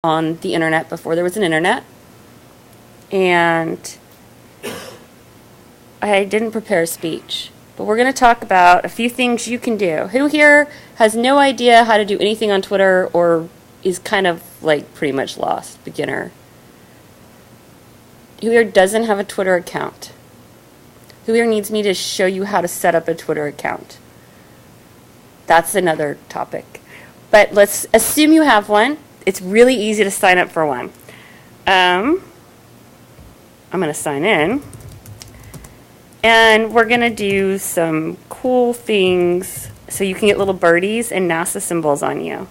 on the internet before there was an internet. And I didn't prepare a speech. But we're going to talk about a few things you can do. Who here has no idea how to do anything on Twitter or is kind of like pretty much lost, beginner? Who here doesn't have a Twitter account? Who here needs me to show you how to set up a Twitter account? That's another topic. But let's assume you have one. It's really easy to sign up for one. I'm going to sign in. And we're going to do some cool things so you can get little birdies and NASA symbols on you,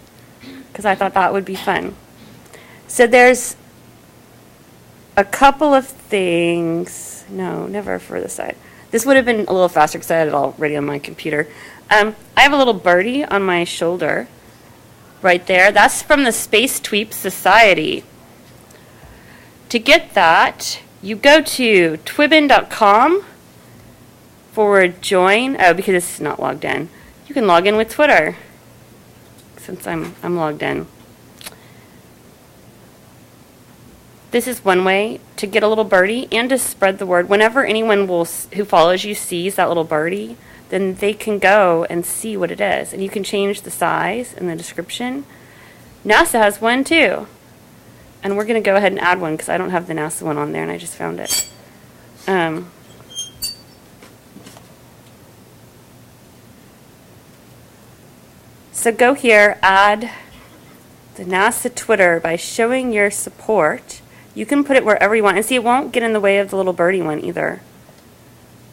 because I thought that would be fun. So there's a couple of things. No, never for the side. This would have been a little faster because I had it already on my computer. I have a little birdie on my shoulder right there. That's from the Space Tweep Society. To get that, you go to twibbin.com/join. Oh, because it's not logged in. You can log in with Twitter since I'm logged in. This is one way to get a little birdie and to spread the word. Whenever anyone who follows you sees that little birdie, then they can go and see what it is. And you can change the size and the description. NASA has one too. And we're going to go ahead and add one because I don't have the NASA one on there and I just found it. So go here, add the NASA Twitter by showing your support. You can put it wherever you want. And see, it won't get in the way of the little birdie one either.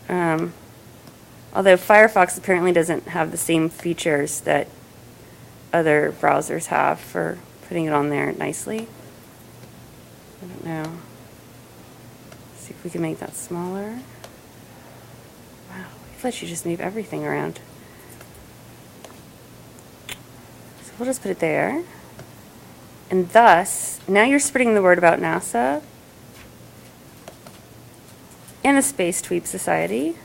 Although Firefox apparently doesn't have the same features that other browsers have for putting it on there nicely. I don't know. Let's see if we can make that smaller. Wow, I thought you just move everything around. So we'll just put it there. And thus, now you're spreading the word about NASA and the Space Tweep Society.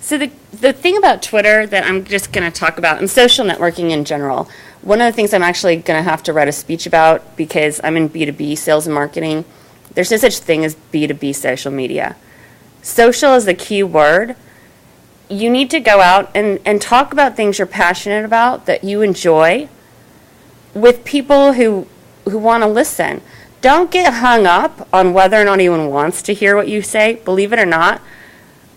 So the thing about Twitter that I'm just going to talk about, and social networking in general, one of the things I'm actually going to have to write a speech about because I'm in B2B sales and marketing. There's no such thing as B2B social media. Social is the key word. You need to go out and talk about things you're passionate about, that you enjoy, with people who want to listen. Don't get hung up on whether or not anyone wants to hear what you say. Believe it or not,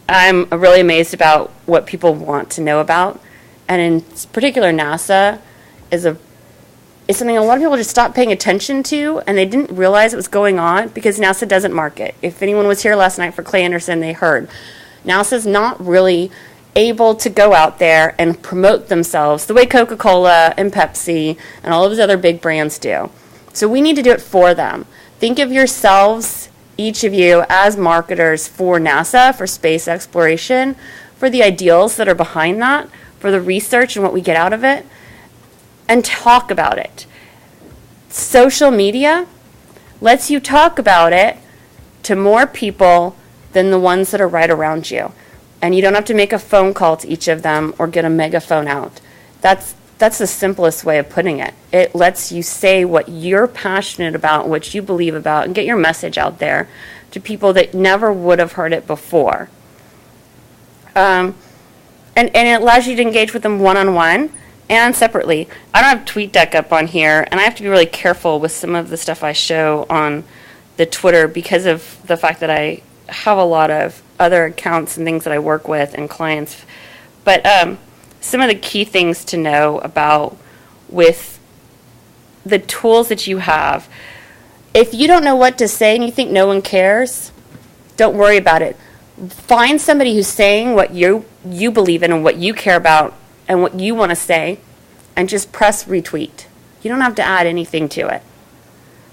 I'm really amazed about what people want to know about. And in particular, NASA is something a lot of people just stopped paying attention to, and they didn't realize it was going on because NASA doesn't market. If anyone was here last night for Clay Anderson, they heard. NASA's not really able to go out there and promote themselves the way Coca-Cola and Pepsi and all of those other big brands do. So we need to do it for them. Think of yourselves, each of you, as marketers for NASA, for space exploration, for the ideals that are behind that, for the research and what we get out of it, and talk about it. Social media lets you talk about it to more people than the ones that are right around you. And you don't have to make a phone call to each of them or get a megaphone out. That's the simplest way of putting it. It lets you say what you're passionate about, what you believe about, and get your message out there to people that never would have heard it before. And it allows you to engage with them one-on-one and separately. I don't have TweetDeck up on here, and I have to be really careful with some of the stuff I show on the Twitter because of the fact that I have a lot of other accounts and things that I work with and clients. But some of the key things to know about with the tools that you have. If you don't know what to say and you think no one cares, don't worry about it. Find somebody who's saying what you believe in and what you care about and what you want to say, and just press retweet. You don't have to add anything to it.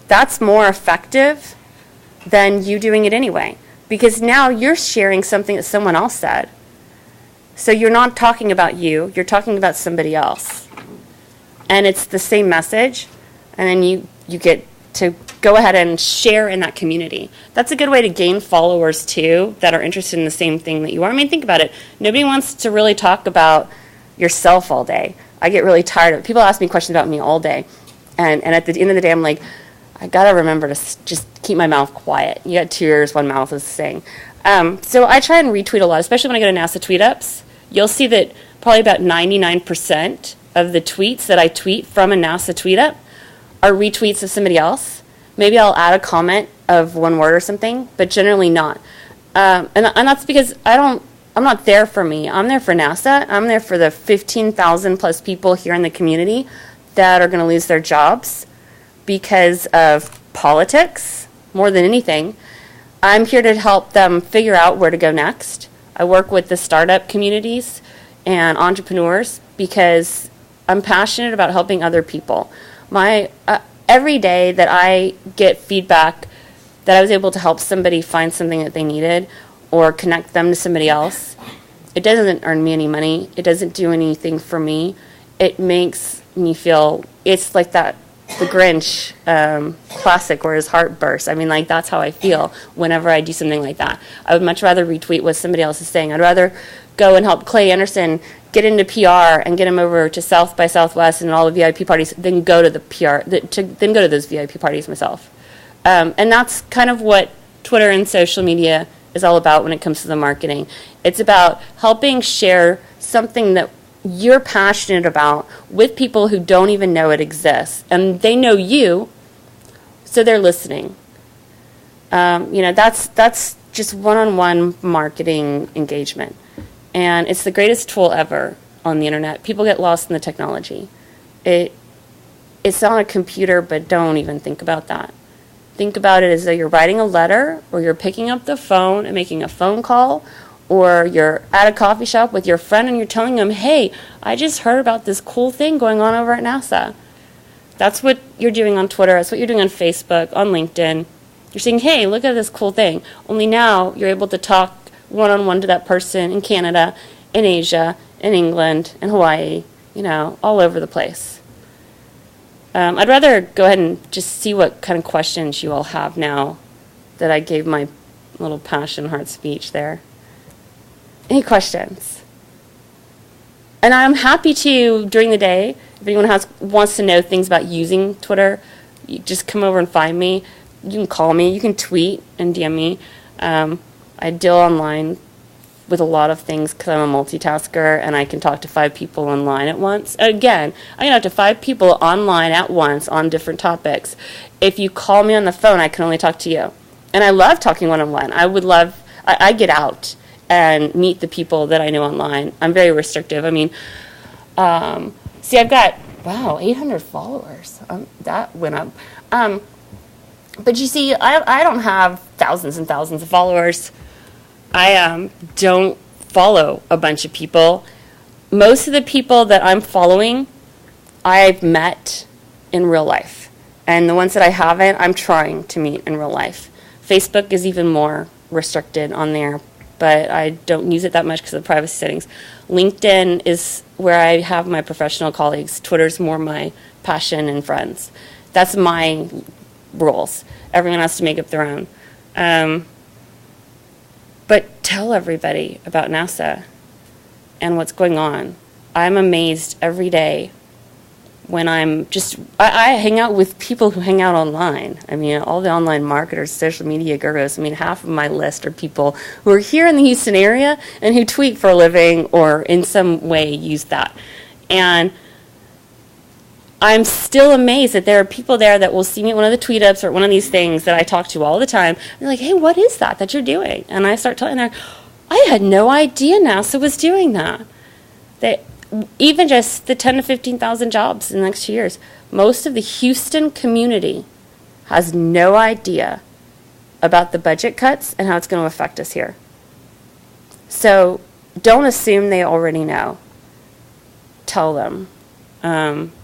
That's more effective than you doing it anyway, because now you're sharing something that someone else said. So you're not talking about you, you're talking about somebody else. And it's the same message, and then you get to go ahead and share in that community. That's a good way to gain followers too that are interested in the same thing that you are. I mean, think about it. Nobody wants to really talk about yourself all day. I get really tired of it. People ask me questions about me all day. And at the end of the day, I'm like, I got to remember to just keep my mouth quiet. You got two ears, one mouth, is the saying. So I try and retweet a lot, especially when I go to NASA tweet ups. You'll see that probably about 99% of the tweets that I tweet from a NASA tweet up are retweets of somebody else. Maybe I'll add a comment of one word or something, but generally not. And that's because I'm not there for me. I'm there for NASA. I'm there for the 15,000 plus people here in the community that are going to lose their jobs because of politics more than anything. I'm here to help them figure out where to go next. I work with the startup communities and entrepreneurs because I'm passionate about helping other people. Every day that I get feedback that I was able to help somebody find something that they needed or connect them to somebody else, it doesn't earn me any money. It doesn't do anything for me. It makes me feel, it's like the Grinch classic where his heart bursts. I mean, like, that's how I feel whenever I do something like that. I would much rather retweet what somebody else is saying. I'd rather go and help Clay Anderson get into PR and get him over to South by Southwest and all the VIP parties than go to the then go to those VIP parties myself. And that's kind of what Twitter and social media is all about when it comes to the marketing. It's about helping share something that you're passionate about with people who don't even know it exists. And they know you, so they're listening. That's just one-on-one marketing engagement. And it's the greatest tool ever on the internet. People get lost in the technology. It's on a computer, but don't even think about that. Think about it as though you're writing a letter, or you're picking up the phone and making a phone call, or you're at a coffee shop with your friend and you're telling them, hey, I just heard about this cool thing going on over at NASA. That's what you're doing on Twitter. That's what you're doing on Facebook, on LinkedIn. You're saying, hey, look at this cool thing. Only now you're able to talk one-on-one to that person in Canada, in Asia, in England, in Hawaii, all over the place. I'd rather go ahead and just see what kind of questions you all have now that I gave my little passion heart speech there. Any questions? And I'm happy to, during the day, if anyone wants to know things about using Twitter, you just come over and find me. You can call me. You can tweet and DM me. I deal online with a lot of things because I'm a multitasker and I can talk to 5 people online at once. Again, I can talk to 5 people online at once on different topics. If you call me on the phone, I can only talk to you. And I love talking one-on-one. I get out and meet the people that I know online. I'm very restrictive. I mean, see, I've got, 800 followers. That went up. But you see, I don't have thousands and thousands of followers. I don't follow a bunch of people. Most of the people that I'm following, I've met in real life. And the ones that I haven't, I'm trying to meet in real life. Facebook is even more restricted on there, but I don't use it that much because of the privacy settings. LinkedIn is where I have my professional colleagues. Twitter's more my passion and friends. That's my rules. Everyone has to make up their own. But tell everybody about NASA and what's going on. I'm amazed every day when I hang out with people who hang out online. I mean, all the online marketers, social media gurus. I mean, half of my list are people who are here in the Houston area and who tweet for a living or in some way use that. And I'm still amazed that there are people there that will see me at one of the tweet ups or one of these things that I talk to all the time. They're like, hey, what is that you're doing? And I start telling them, I had no idea NASA was doing that. Even just the 10 to 15,000 jobs in the next 2 years, most of the Houston community has no idea about the budget cuts and how it's going to affect us here. So don't assume they already know. Tell them.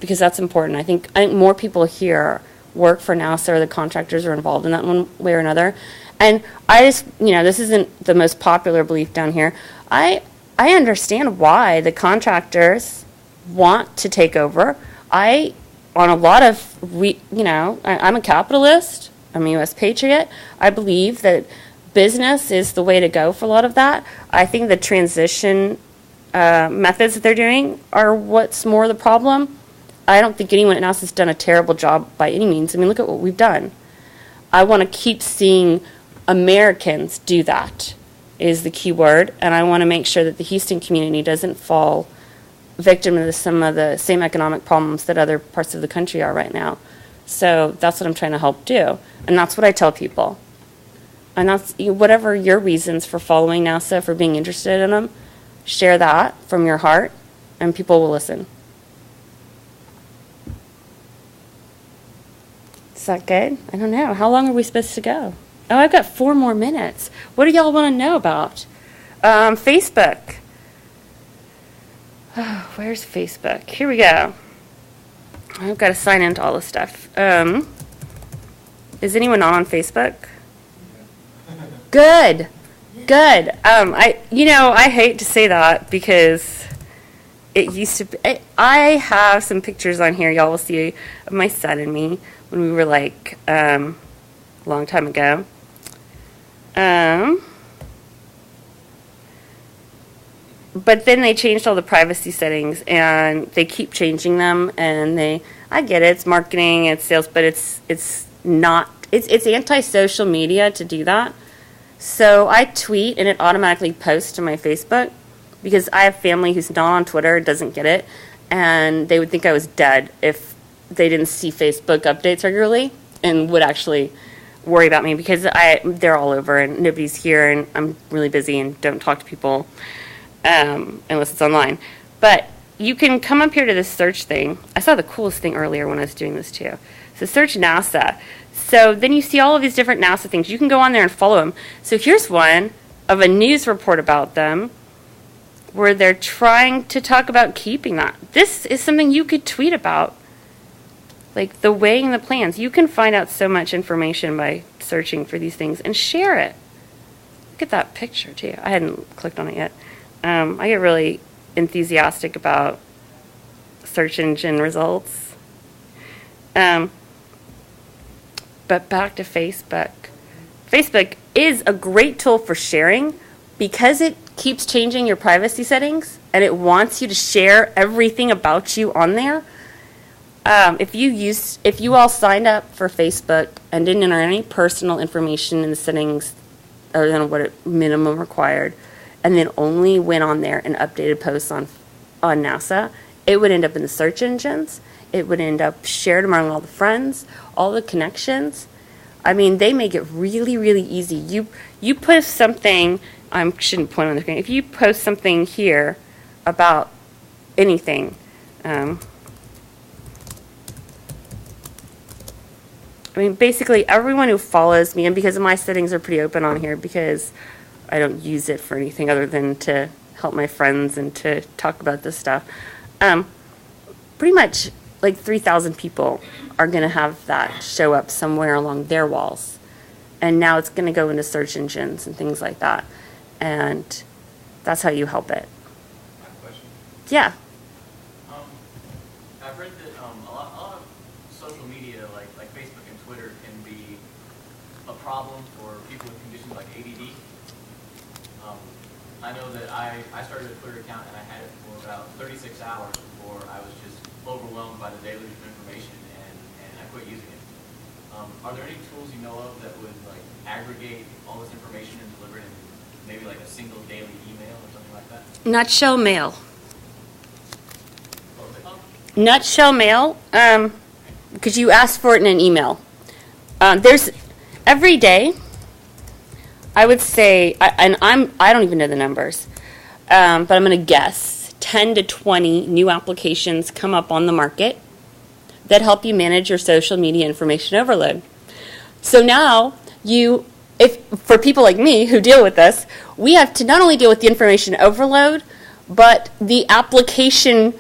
Because that's important. I think more people here work for NASA or the contractors are involved in that one way or another. And I just, this isn't the most popular belief down here. I understand why the contractors want to take over. I'm a capitalist. I'm a U.S. patriot. I believe that business is the way to go for a lot of that. I think the transition methods that they're doing are what's more the problem. I don't think anyone else has done a terrible job by any means. I mean, look at what we've done. I want to keep seeing Americans do that is the key word, and I want to make sure that the Houston community doesn't fall victim to some of the same economic problems that other parts of the country are right now. So that's what I'm trying to help do, and that's what I tell people. And that's whatever your reasons for following NASA, for being interested in them, share that from your heart, and people will listen. Is that good? I don't know. How long are we supposed to go? Oh, I've got 4 more minutes. What do y'all want to know about? Facebook. Oh, where's Facebook? Here we go. I've got to sign into all this stuff. Is anyone on Facebook? Good. Good. I hate to say that because it used to be. I have some pictures on here y'all will see of my son and me when we were like a long time ago. But then they changed all the privacy settings, and they keep changing them. And I get it, it's marketing, it's sales, but it's anti-social media to do that. So I tweet, and it automatically posts to my Facebook because I have family who's not on Twitter and doesn't get it, and they would think I was dead if they didn't see Facebook updates regularly and would actually worry about me because they're all over and nobody's here, and I'm really busy and don't talk to people unless it's online. But you can come up here to this search thing. I saw the coolest thing earlier when I was doing this too. So search NASA. So then you see all of these different NASA things. You can go on there and follow them. So here's one of a news report about them where they're trying to talk about keeping that. This is something you could tweet about. Like the weighing the plans. You can find out so much information by searching for these things and share it. Look at that picture too. I hadn't clicked on it yet. I get really enthusiastic about search engine results. But back to Facebook. Facebook is a great tool for sharing because it keeps changing your privacy settings and it wants you to share everything about you on there. If you all signed up for Facebook and didn't enter any personal information in the settings other than what it minimum required, and then only went on there and updated posts on NASA, it would end up in the search engines. It would end up shared among all the friends, all the connections. I mean, they make it really, really easy. You post something, I shouldn't point on the screen, if you post something here about anything, I mean, basically everyone who follows me, and because my settings are pretty open on here because I don't use it for anything other than to help my friends and to talk about this stuff, pretty much like 3,000 people are going to have that show up somewhere along their walls. And now it's going to go into search engines and things like that. And that's how you help it. My question? Yeah. I've read that a lot of social media, like Facebook and Twitter, can be a problem for people with conditions like ADD. I know that I started a Twitter account and I had it for about 36 hours before I was just overwhelmed by the deluge of information and I quit using it. Are there any tools you know of that would like aggregate all this information and deliver it in maybe like a single daily email or something like that? Nutshell mail. What was it called? Nutshell mail, because you asked for it in an email. There's every day, I would say, I don't even know the numbers, but I'm going to guess 10 to 20 new applications come up on the market that help you manage your social media information overload. So now for people like me who deal with this, we have to not only deal with the information overload, but the application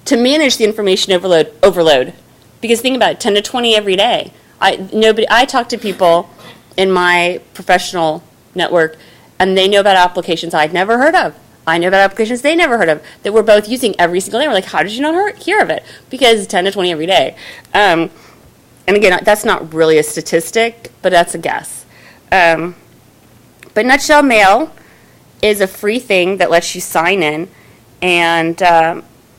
to manage the information overload. Because think about it, 10 to 20 every day. I talk to people in my professional network, and they know about applications I'd never heard of. I know about applications they never heard of that we're both using every single day. We're like, how did you not hear of it? Because 10 to 20 every day. And again, that's not really a statistic, but that's a guess. But Nutshell Mail is a free thing that lets you sign in And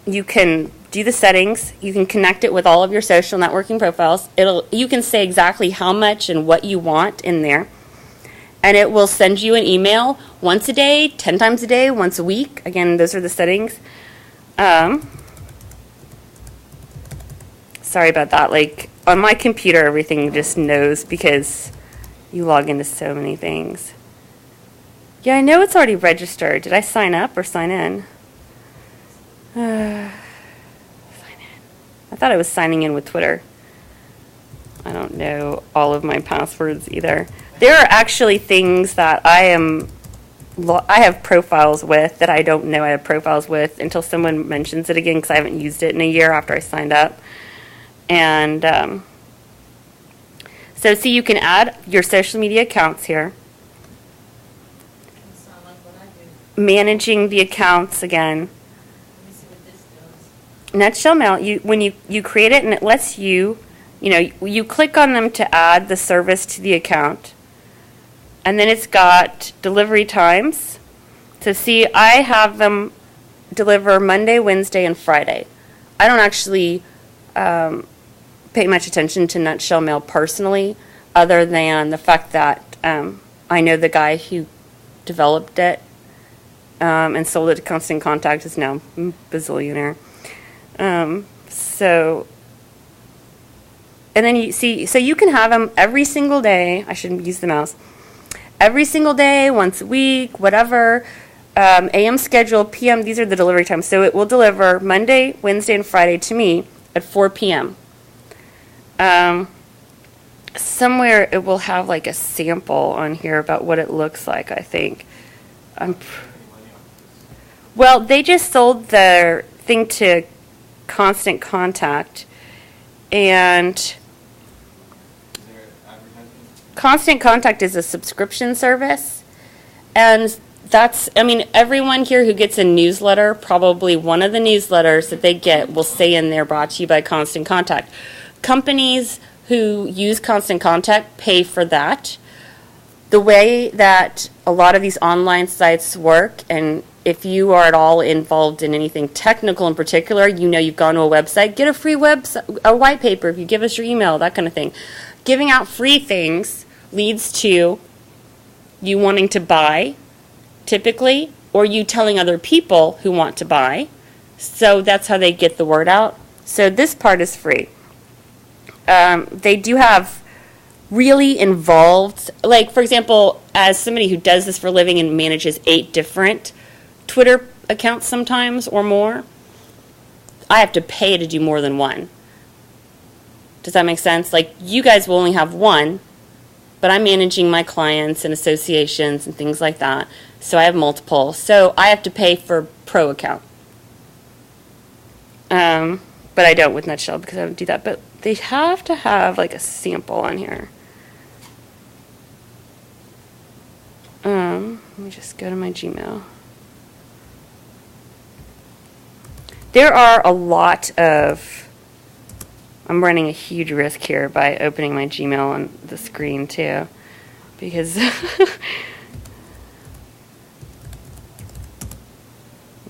you can do the settings. You can connect it with all of your social networking profiles. You can say exactly how much and what you want in there. And it will send you an email once a day, 10 times a day, once a week. Again, those are the settings. Sorry about that. Like, on my computer, everything just knows because you log into so many things. Yeah, I know it's already registered. Did I sign up or sign in? Sign in. I thought I was signing in with Twitter. I don't know all of my passwords either. There are actually things that I have profiles with that I don't know I have profiles with until someone mentions it again, because I haven't used it in a year after I signed up. And so see, you can add your social media accounts here. Doesn't sound like what I do. Managing the accounts again. Let me see what this does. Nutshell Mail, when you create it, and it lets you, you click on them to add the service to the account. And then it's got delivery times. So see, I have them deliver Monday, Wednesday, and Friday. I don't actually pay much attention to Nutshell Mail personally, other than the fact that I know the guy who developed it and sold it to Constant Contact is now a bazillionaire. And then you see, so you can have them every single day. I shouldn't use the mouse. Every single day, once a week, whatever. AM schedule, PM, these are the delivery times. So it will deliver Monday, Wednesday, and Friday to me at 4 p.m. Somewhere it will have like a sample on here about what it looks like, I think. Well, they just sold their thing to Constant Contact, and Constant Contact is a subscription service, and everyone here who gets a newsletter, probably one of the newsletters that they get will say in there, brought to you by Constant Contact. Companies who use Constant Contact pay for that. The way that a lot of these online sites work, and if you are at all involved in anything technical in particular, you've gone to a website, get a free a white paper if you give us your email, that kind of thing. Giving out free things leads to you wanting to buy, typically, or you telling other people who want to buy. So that's how they get the word out. So this part is free. They do have really involved, like, for example, as somebody who does this for a living and manages 8 different Twitter accounts sometimes or more, I have to pay to do more than one. Does that make sense? Like, you guys will only have one, but I'm managing my clients and associations and things like that, so I have multiple. So I have to pay for pro account. But I don't with Nutshell because I don't do that. But they have to have like a sample on here. Let me just go to my Gmail. There are a lot of, I'm running a huge risk here by opening my Gmail on the screen too, because we'll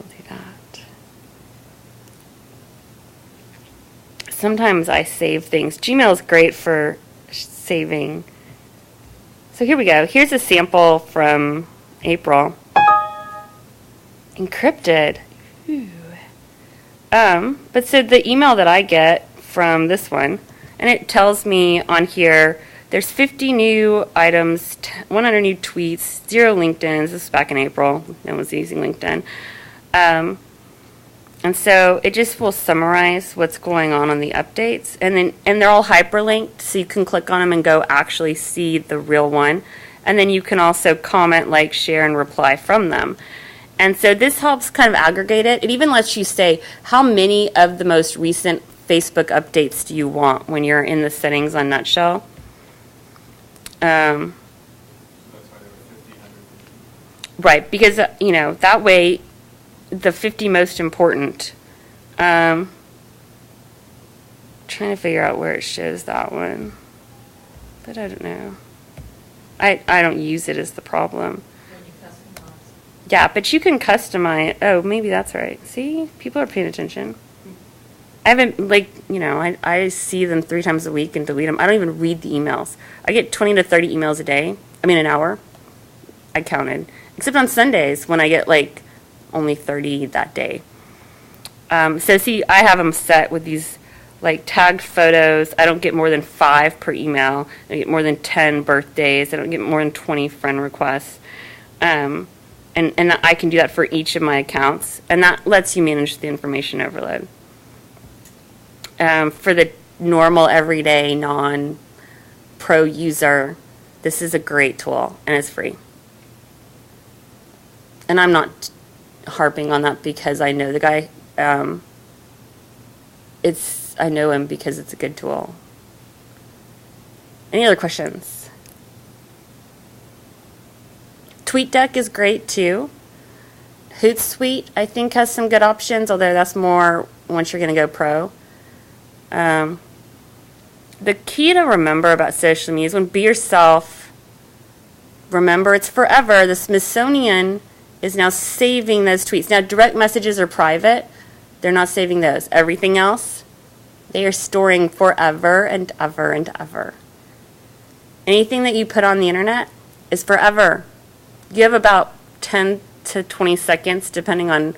do that. Sometimes I save things. Gmail is great for saving. So here we go. Here's a sample from April. Encrypted. Ooh. But so the email that I get from this one, and it tells me on here there's 50 new items, 100 new tweets, 0 LinkedIn's. This is back in April. No one's using LinkedIn. And so it just will summarize what's going on the updates, and they're all hyperlinked, so you can click on them and go actually see the real one. And then you can also comment, like, share, and reply from them. And so this helps kind of aggregate it. It even lets you say how many of the most recent Facebook updates do you want when you're in the settings on Nutshell. Right, because, that way the 50 most important. Trying to figure out where it shows that one. But I don't know. I don't use it as the problem. When you customize. Yeah, but you can customize. Oh, maybe that's right. See, people are paying attention. I haven't, like, I see them 3 times a week and delete them. I don't even read the emails. I get 20 to 30 emails a day. I mean, an hour. I counted. Except on Sundays when I get, like, only 30 that day. So, see, I have them set with these, like, tagged photos. I don't get more than 5 per email. I don't get more than 10 birthdays. I don't get more than 20 friend requests. And I can do that for each of my accounts. And that lets you manage the information overload. For the normal, everyday, non-pro user, this is a great tool, and it's free. And I'm not harping on that because I know the guy. I know him because it's a good tool. Any other questions? TweetDeck is great too. Hootsuite, I think, has some good options, although that's more once you're going to go pro. The key to remember about social media is when be yourself, remember it's forever. The Smithsonian is now saving those tweets. Now, direct messages are private. They're not saving those. Everything else, they are storing forever and ever and ever. Anything that you put on the internet is forever. You have about 10 to 20 seconds, depending on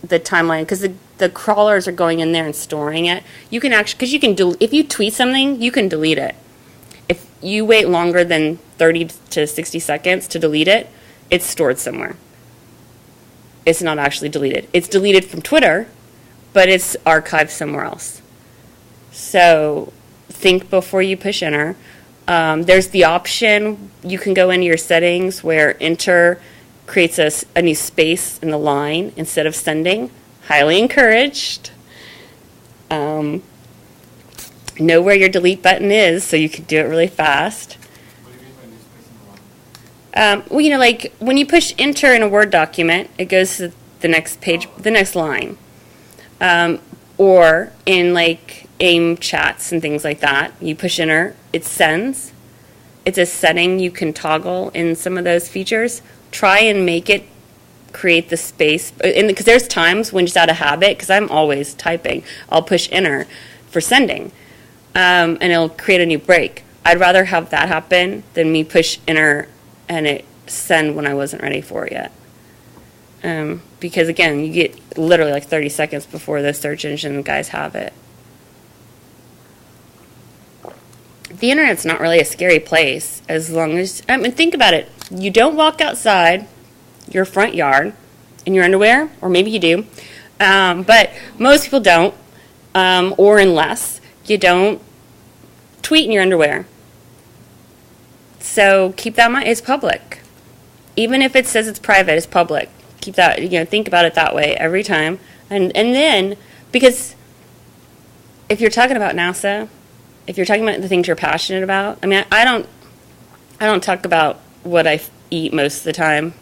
the timeline, because the crawlers are going in there and storing it. You can actually, because you can, if you tweet something, you can delete it. If you wait longer than 30 to 60 seconds to delete it, it's stored somewhere. It's not actually deleted. It's deleted from Twitter, but it's archived somewhere else. So think before you push enter. There's the option, you can go into your settings where enter creates a new space in the line instead of sending. Highly encouraged. Know where your delete button is so you can do it really fast. What do you mean by new space in the line? Well, like when you push enter in a Word document, it goes to the next page, the next line. Or in like AIM chats and things like that, you push enter, it sends. It's a setting you can toggle in some of those features. Try and make it create the space, because there's times when just out of habit, because I'm always typing, I'll push enter for sending, and it'll create a new break. I'd rather have that happen than me push enter and it send when I wasn't ready for it yet. Because again, you get literally like 30 seconds before the search engine guys have it. The internet's not really a scary place as long as, think about it. You don't walk outside your front yard in your underwear, or maybe you do, but most people don't, or unless you don't tweet in your underwear. So keep that in mind. It's public. Even if it says it's private, it's public. Keep that, think about it that way every time. And then, because if you're talking about NASA, if you're talking about the things you're passionate about, I don't talk about what I eat most of the time.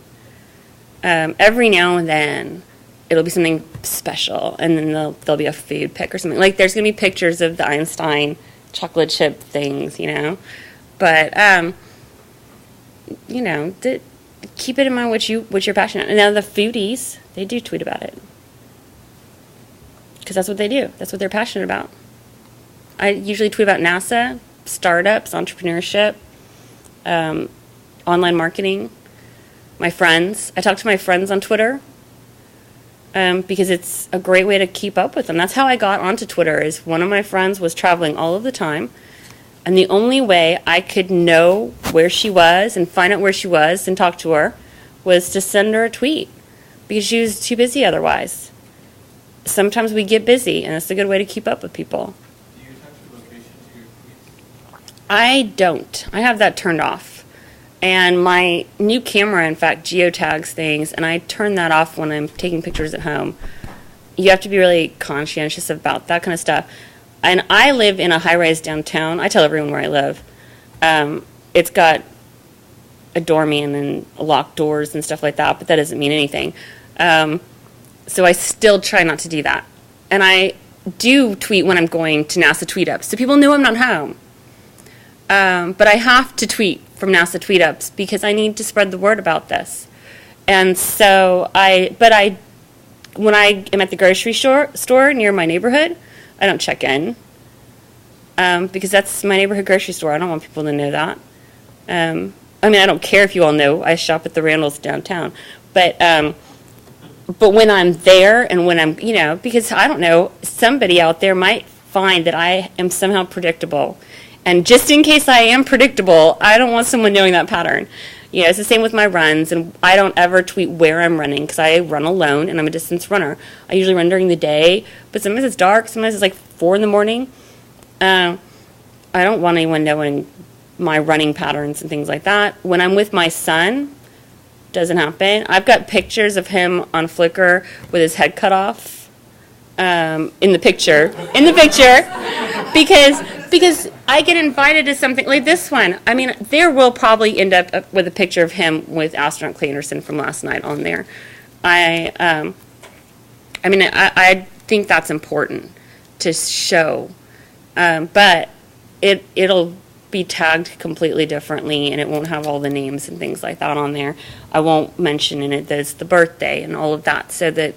Every now and then, it'll be something special, and then there'll be a food pic or something. Like, there's going to be pictures of the Einstein chocolate chip things, But, keep it in mind what you're passionate about. And now the foodies, they do tweet about it. Because that's what they do. That's what they're passionate about. I usually tweet about NASA, startups, entrepreneurship, online marketing, my friends. I talk to my friends on Twitter because it's a great way to keep up with them. That's how I got onto Twitter, is one of my friends was traveling all of the time, and the only way I could know where she was and find out where she was and talk to her was to send her a tweet, because she was too busy otherwise. Sometimes we get busy, and it's a good way to keep up with people. Do you attach your location to your tweets? I don't. I have that turned off. And my new camera, in fact, geotags things, and I turn that off when I'm taking pictures at home. You have to be really conscientious about that kind of stuff. And I live in a high-rise downtown. I tell everyone where I live. It's got a doorman and locked doors and stuff like that, but that doesn't mean anything. So I still try not to do that. And I do tweet when I'm going to NASA tweet-ups, so people know I'm not home. But I have to tweet from NASA tweet-ups because I need to spread the word about this. And so when I am at the grocery store near my neighborhood, I don't check in because that's my neighborhood grocery store. I don't want people to know that. I mean, I don't care if you all know. I shop at the Randalls downtown. But when I'm there and when I'm, because I don't know, somebody out there might find that I am somehow predictable. And just in case I am predictable, I don't want someone knowing that pattern. It's the same with my runs, and I don't ever tweet where I'm running because I run alone and I'm a distance runner. I usually run during the day, but sometimes it's dark, sometimes it's like 4 in the morning. I don't want anyone knowing my running patterns and things like that. When I'm with my son, doesn't happen. I've got pictures of him on Flickr with his head cut off in the picture, because I get invited to something like this one. I mean, there will probably end up with a picture of him with astronaut Clay Anderson from last night on there. I think that's important to show, but it'll be tagged completely differently, and it won't have all the names and things like that on there. I won't mention in it that it's the birthday and all of that, so that,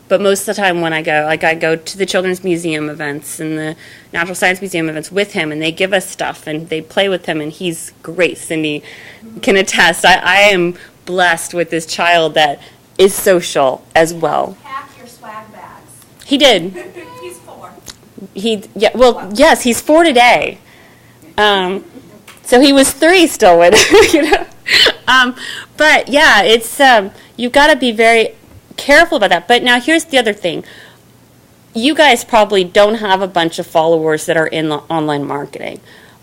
but most of the time when I go to the Children's Museum events and the Natural Science Museum events with him, and they give us stuff, and they play with him, and he's great. Cindy can attest. I am blessed with this child that is social as well. Pack your swag bags. He did. He's 4. Yes, he's 4 today. So he was 3 still with but yeah, it's you've got to be very careful about that. But now here's the other thing. You guys probably don't have a bunch of followers that are in the online marketing.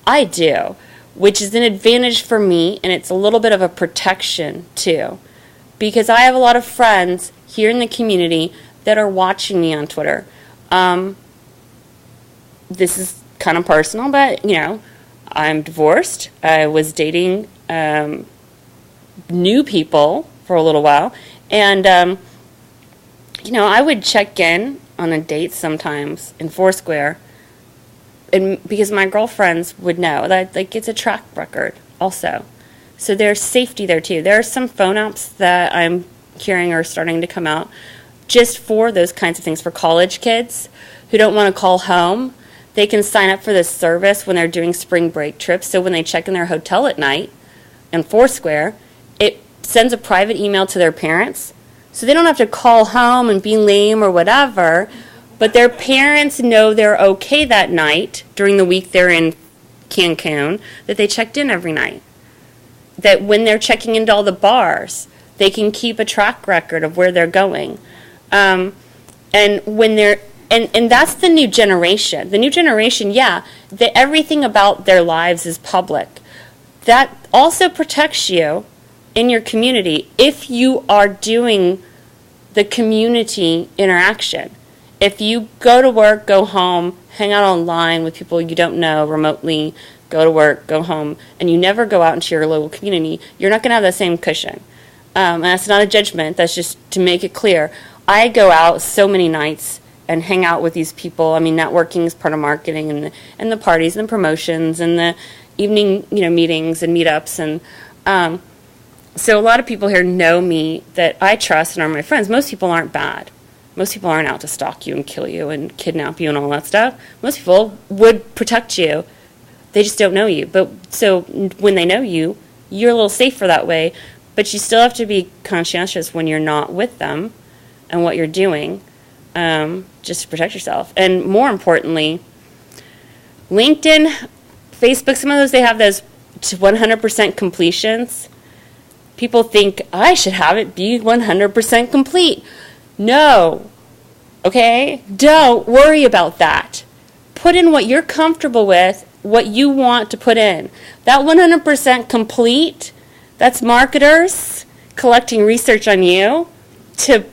I do, which is an advantage for me, and it's a little bit of a protection too, because I have a lot of friends here in the community that are watching me on Twitter. This is kind of personal, but I'm divorced. I was dating new people for a little while, and I would check in on a date sometimes in Foursquare, and because my girlfriends would know that it's a track record also, so there's safety there too. There are some phone apps that I'm hearing are starting to come out just for those kinds of things for college kids who don't want to call home. They can sign up for this service when they're doing spring break trips. So when they check in their hotel at night in Foursquare, it sends a private email to their parents. So they don't have to call home and be lame or whatever. But their parents know they're okay that night during the week they're in Cancun, that they checked in every night. That when they're checking into all the bars, they can keep a track record of where they're going. And when they're And that's the new generation. The new generation, everything about their lives is public. That also protects you in your community if you are doing the community interaction. If you go to work, go home, hang out online with people you don't know remotely, go to work, go home, and you never go out into your local community, you're not going to have the same cushion. And that's not a judgment. That's just to make it clear. I go out so many nights and hang out with these people. I mean, networking is part of marketing, and the parties and the promotions and the evening, meetings and meetups. And so a lot of people here know me that I trust and are my friends. Most people aren't bad. Most people aren't out to stalk you and kill you and kidnap you and all that stuff. Most people would protect you. They just don't know you. But so when they know you, you're a little safer that way. But you still have to be conscientious when you're not with them and what you're doing. Just to protect yourself. And more importantly, LinkedIn, Facebook, some of those, they have those 100% completions. People think, I should have it be 100% complete. No. Okay? Don't worry about that. Put in what you're comfortable with, what you want to put in. That 100% complete, that's marketers collecting research on you to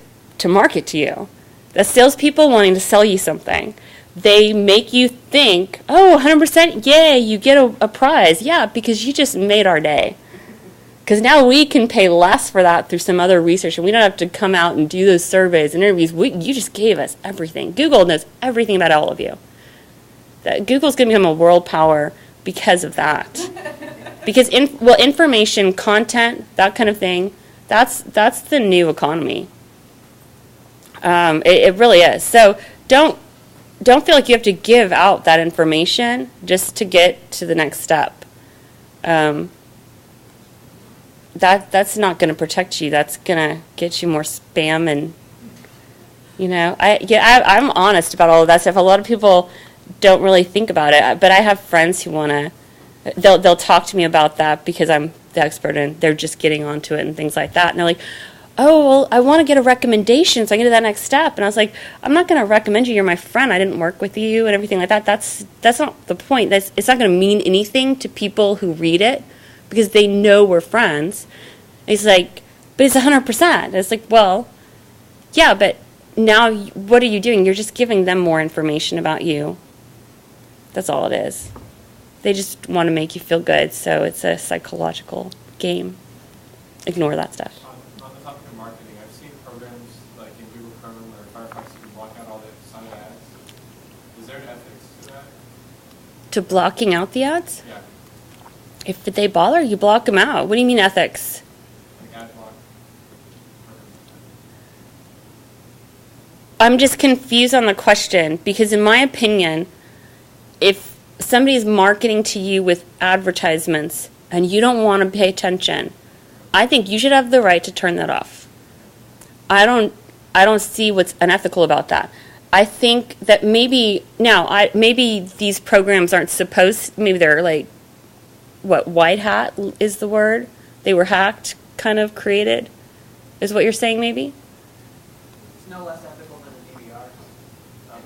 market to you. The salespeople wanting to sell you something. They make you think, 100%, yay, you get a prize. Yeah, because you just made our day. Because now we can pay less for that through some other research, and we don't have to come out and do those surveys and interviews. You just gave us everything. Google knows everything about all of you. Google's going to become a world power because of that. Because information, content, that kind of thing, That's the new economy. It really is. So don't feel like you have to give out that information just to get to the next step. That's not going to protect you. That's going to get you more spam and, I'm honest about all of that stuff. A lot of people don't really think about it, but I have friends who want to, they'll talk to me about that because I'm the expert and they're just getting onto it and things like that. And they're like, oh, well, I want to get a recommendation so I can do that next step. And I was like, I'm not going to recommend you. You're my friend. I didn't work with you and everything like that. That's not the point. It's not going to mean anything to people who read it because they know we're friends. And he's like, but it's 100%. It's like, well, yeah, but now what are you doing? You're just giving them more information about you. That's all it is. They just want to make you feel good, so it's a psychological game. Ignore that stuff. On the topic of marketing, I've seen programs like in Google Chrome or Firefox you can block out all the sign ads. Is there an ethics to that? To blocking out the ads? Yeah. If they bother, you block them out. What do you mean ethics? Like ad block. I'm just confused on the question because in my opinion, if somebody's marketing to you with advertisements and you don't want to pay attention, I think you should have the right to turn that off. I don't see what's unethical about that. I think that maybe these programs aren't supposed, maybe they're like, white hat is the word? They were hacked, kind of created, is what you're saying maybe? It's no less ethical than a DVR.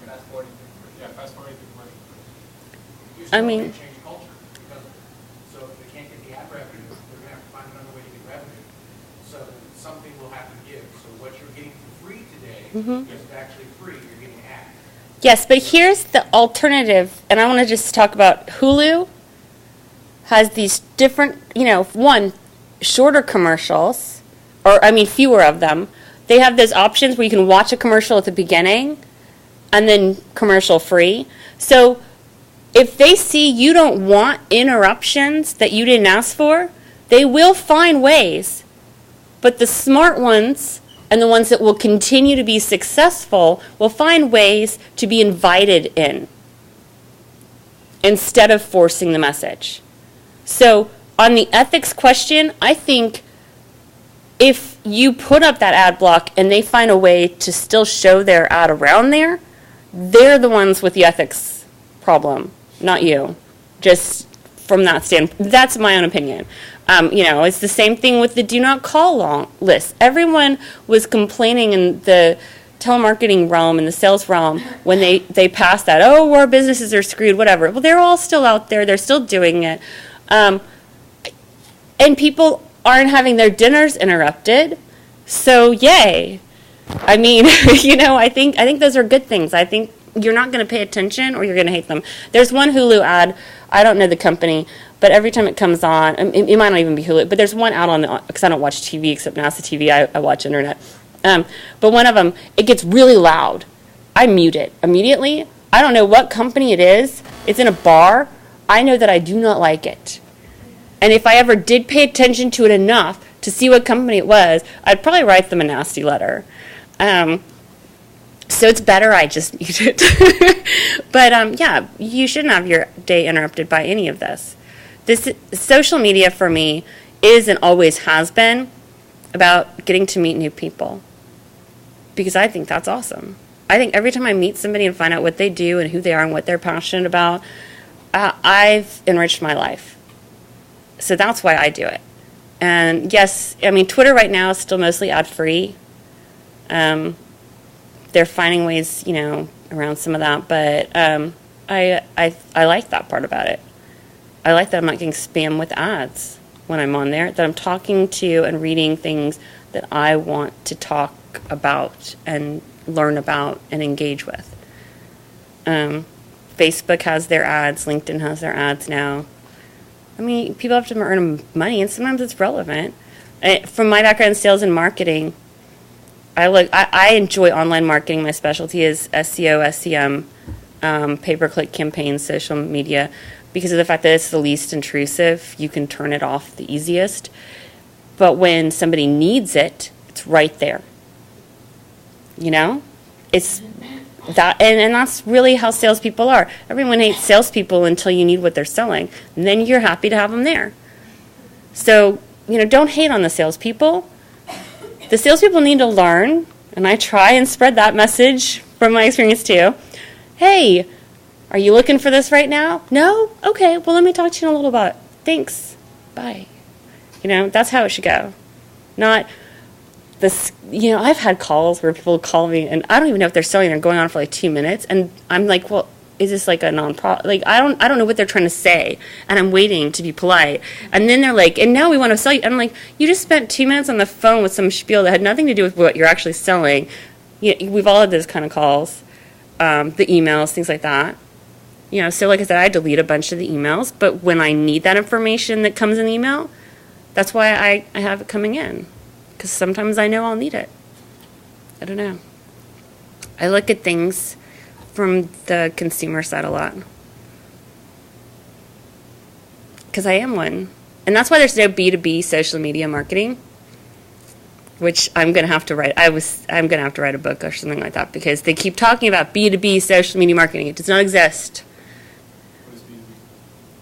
Fast forwarding through commercials. Fast forwarding through commercials. You I still mean- can't change culture because so if they can't get the ad revenue, they're gonna have to find another way to get revenue. So something will have to give. So what you're getting for free today is actually free. You're getting ads. Yes, but here's the alternative, and I want to just talk about Hulu has these different, shorter commercials, fewer of them. They have those options where you can watch a commercial at the beginning and then commercial free. So if they see you don't want interruptions that you didn't ask for, they will find ways. But the smart ones and the ones that will continue to be successful will find ways to be invited in instead of forcing the message. So on the ethics question, I think if you put up that ad block and they find a way to still show their ad around there, they're the ones with the ethics problem, not you. Just from that standpoint, that's my own opinion. It's the same thing with the do not call list. Everyone was complaining in the telemarketing realm and the sales realm when they passed that. Oh, our businesses are screwed, whatever. Well, they're all still out there. They're still doing it. And people aren't having their dinners interrupted. So yay. I mean, I think those are good things. I think you're not going to pay attention or you're going to hate them. There's one Hulu ad. I don't know the company, but every time it comes on, it might not even be Hulu, but there's one out on because I don't watch TV except NASA TV. I watch internet. But one of them, it gets really loud. I mute it immediately. I don't know what company it is. It's in a bar. I know that I do not like it. And if I ever did pay attention to it enough to see what company it was, I'd probably write them a nasty letter. So it's better I just mute it. But you shouldn't have your day interrupted by any of this. This social media for me is and always has been about getting to meet new people. Because I think that's awesome. I think every time I meet somebody and find out what they do and who they are and what they're passionate about, I've enriched my life. So that's why I do it. And yes, Twitter right now is still mostly ad-free. They're finding ways, around some of that, but I like that part about it. I like that I'm not getting spammed with ads when I'm on there, that I'm talking to and reading things that I want to talk about and learn about and engage with. Facebook has their ads, LinkedIn has their ads now. People have to earn money, and sometimes it's relevant. From my background in sales and marketing, I enjoy online marketing. My specialty is SEO, SEM, pay-per-click campaigns, social media, because of the fact that it's the least intrusive. You can turn it off the easiest. But when somebody needs it, it's right there. You know? It's that, and that's really how salespeople are. Everyone hates salespeople until you need what they're selling. And then you're happy to have them there. So, don't hate on the salespeople. The salespeople need to learn, and I try and spread that message from my experience too. Hey, are you looking for this right now? No? Okay, well, let me talk to you in a little bit. Thanks. Bye. That's how it should go. Not this, I've had calls where people call me, and I don't even know if they're selling. They're going on for like 2 minutes, and I'm like, well, is this like a non-profit? Like, I don't know what they're trying to say, and I'm waiting to be polite. And then they're like, and now we want to sell you. I'm like, you just spent 2 minutes on the phone with some spiel that had nothing to do with what you're actually selling. We've all had those kind of calls, the emails, things like that. So like I said, I delete a bunch of the emails, but when I need that information that comes in the email, that's why I have it coming in, because sometimes I know I'll need it. I don't know. I look at things from the consumer side a lot, because I am one. And that's why there's no B2B social media marketing, which I'm going to have to write. I'm going to have to write a book or something like that, because they keep talking about B2B social media marketing. It does not exist. What is B2B?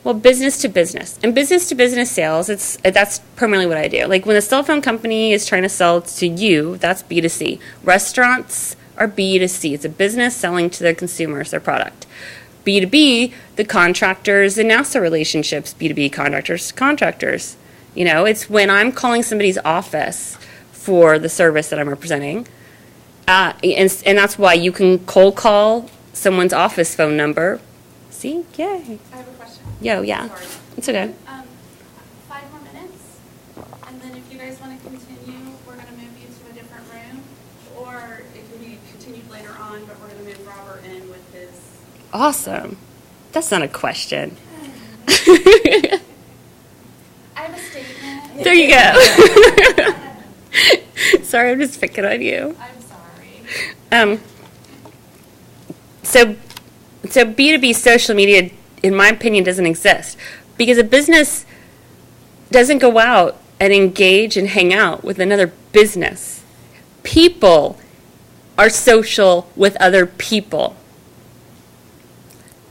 Well, business to business. And business to business sales, that's primarily what I do. Like when a cell phone company is trying to sell to you, that's B2C. Restaurants are B2C. It's a business selling to their consumers their product. B2B, the contractors and NASA relationships, B2B contractors. It's when I'm calling somebody's office for the service that I'm representing. And that's why you can cold call someone's office phone number. See? Yay. I have a question. Yeah. Sorry. It's okay. 5 more minutes, and then if you guys want to continue, we're going to move you to a different room, or it can be continued later on, but we're going to move Robert in with his... Awesome. That's not a question. I have a statement. There you go. Sorry, I'm just picking on you. I'm sorry. So B2B social media, in my opinion, doesn't exist, because a business doesn't go out and engage and hang out with another business. People are social with other people.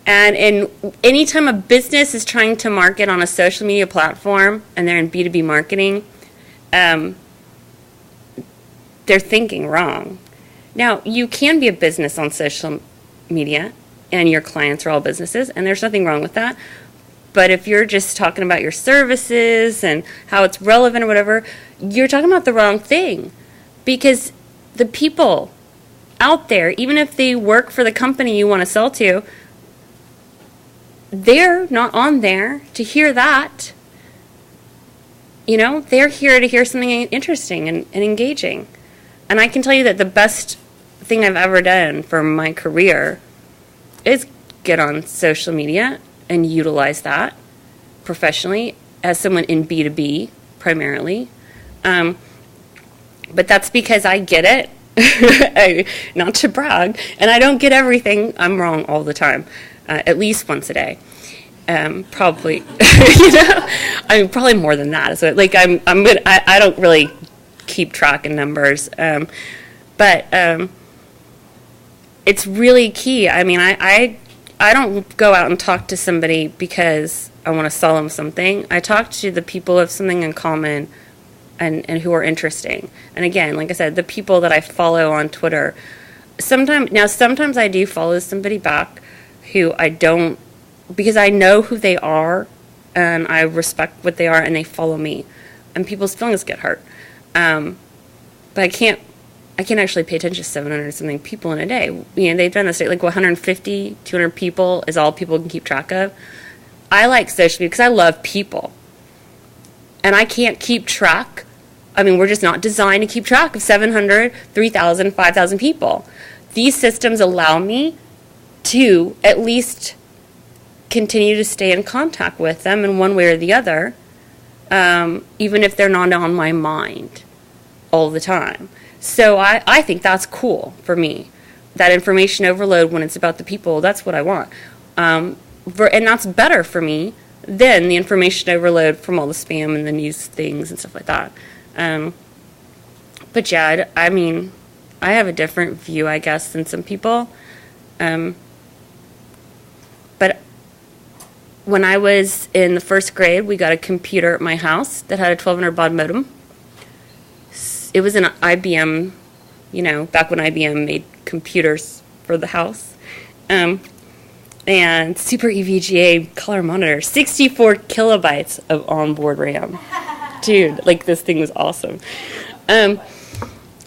And anytime a business is trying to market on a social media platform and they're in B2B marketing, they're thinking wrong. Now, you can be a business on social media, and your clients are all businesses, and there's nothing wrong with that. But if you're just talking about your services and how it's relevant or whatever, you're talking about the wrong thing. Because the people out there, even if they work for the company you want to sell to, they're not on there to hear that. They're here to hear something interesting and engaging. And I can tell you that the best thing I've ever done for my career is get on social media and utilize that professionally as someone in B2B primarily. But that's because I get it, not to brag, and I don't get everything. I'm wrong all the time, at least once a day. Probably, I mean, probably more than that. So like I don't really keep track of numbers, but it's really key. I mean, I don't go out and talk to somebody because I want to sell them something. I talk to the people who have something in common and who are interesting. And again, like I said, the people that I follow on Twitter, sometimes I do follow somebody back who I don't, because I know who they are and I respect what they are and they follow me. And people's feelings get hurt. But I can't actually pay attention to 700 something people in a day. They've done this, like 150, 200 people is all people can keep track of. I like social media because I love people. And I can't keep track. I mean, we're just not designed to keep track of 700, 3,000, 5,000 people. These systems allow me to at least continue to stay in contact with them in one way or the other, even if they're not on my mind all the time. So I think that's cool for me. That information overload when it's about the people, that's what I want. And that's better for me than the information overload from all the spam and the news things and stuff like that. But yeah, I mean, I have a different view, I guess, than some people. But when I was in the first grade, we got a computer at my house that had a 1200 baud modem. It was an IBM, back when IBM made computers for the house. And Super EVGA color monitor, 64 kilobytes of onboard RAM. Dude, this thing was awesome. And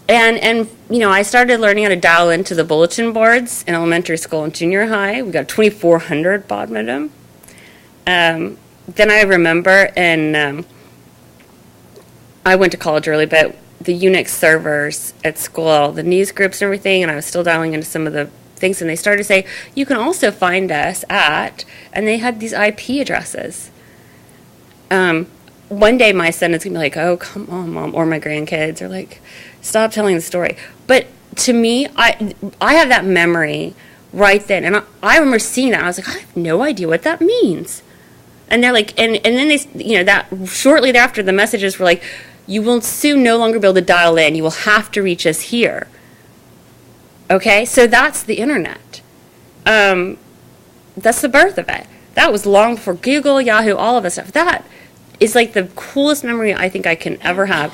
I started learning how to dial into the bulletin boards in elementary school and junior high. We got a 2400 baud modem. Then I remember, and I went to college early, but the Unix servers at school, the news groups and everything, and I was still dialing into some of the things, and they started to say, you can also find us at, and they had these IP addresses. One day my son is going to be like, oh, come on, Mom, or my grandkids are like, stop telling the story. But to me, I have that memory right then, and I remember seeing that, and I was like, I have no idea what that means. And they're like, and then they, that shortly thereafter, the messages were like, you will soon no longer be able to dial in. You will have to reach us here. Okay, so that's the internet. That's the birth of it. That was long before Google, Yahoo, all of that stuff. That is the coolest memory I think I can ever have.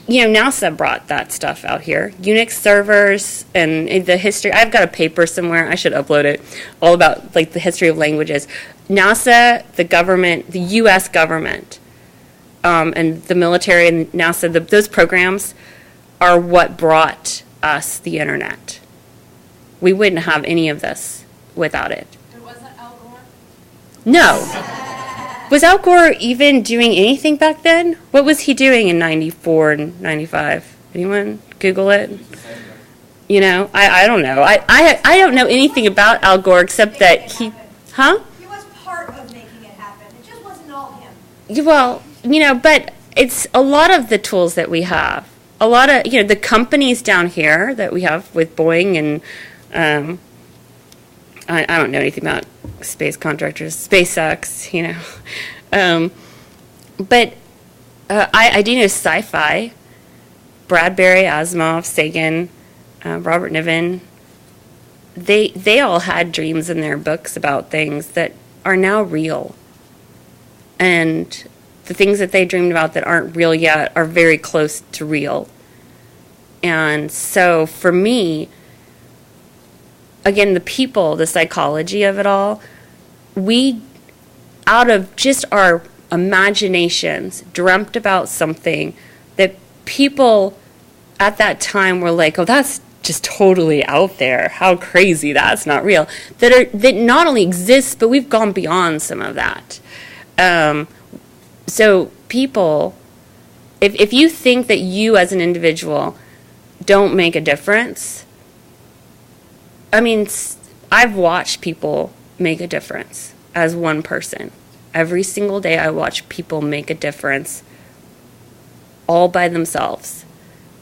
NASA brought that stuff out here. Unix servers and the history. I've got a paper somewhere. I should upload it. All about the history of languages. NASA, the government, the U.S. government, and the military and NASA, those programs are what brought us the internet. We wouldn't have any of this without it. It wasn't Al Gore? No. Was Al Gore even doing anything back then? What was he doing in 94 and 95? Anyone Google it? I don't know. I don't know anything about Al Gore except that he... Huh? He was part of making it happen. It just wasn't all him. Well, but it's a lot of the tools that we have. A lot of, the companies down here that we have with Boeing and... I don't know anything about space contractors, SpaceX, but I do know sci-fi. Bradbury, Asimov, Sagan, Robert Niven. They all had dreams in their books about things that are now real, and the things that they dreamed about that aren't real yet are very close to real. And so for me, again, the people, the psychology of it all, we, out of just our imaginations, dreamt about something that people at that time were like, oh, that's just totally out there. How crazy, that's not real. That not only exists, but we've gone beyond some of that. So people, if you think that you as an individual don't make a difference, I mean, I've watched people make a difference as one person. Every single day I watch people make a difference all by themselves.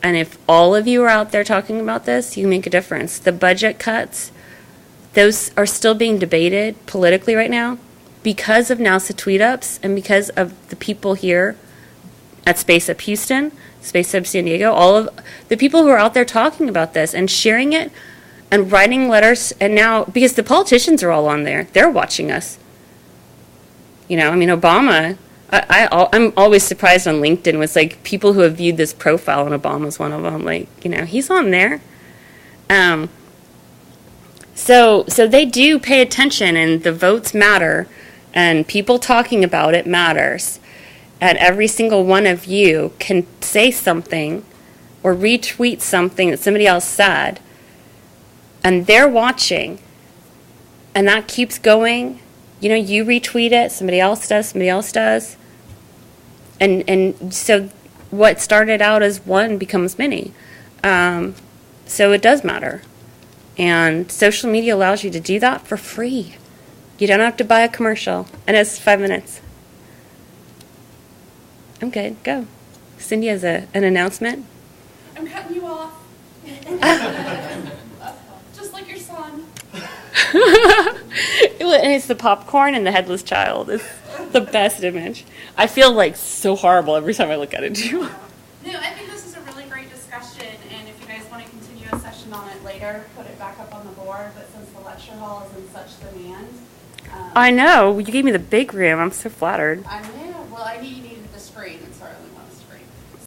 And if all of you are out there talking about this, you make a difference. The budget cuts, those are still being debated politically right now because of NASA tweet-ups and because of the people here at SpaceUp Houston, SpaceUp San Diego, all of the people who are out there talking about this and sharing it and writing letters, and now, because the politicians are all on there, they're watching us. Obama, I'm always surprised on LinkedIn with, people who have viewed this profile, and Obama's one of them, he's on there. So they do pay attention, and the votes matter, and people talking about it matters. And every single one of you can say something or retweet something that somebody else said, and they're watching, and that keeps going. You retweet it, somebody else does. And so what started out as one becomes many. So it does matter. And social media allows you to do that for free. You don't have to buy a commercial. And it's 5 minutes. I'm good, go. Cindy has an announcement. I'm cutting you off. Just like your son. And it's the popcorn and the headless child. It's the best image. I feel so horrible every time I look at it too. No, later, put it back up on the board, but since the lecture hall is in such demand. I know. You gave me the big room. I'm so flattered. I knew, well, I knew you needed the screen, and so I only want a screen.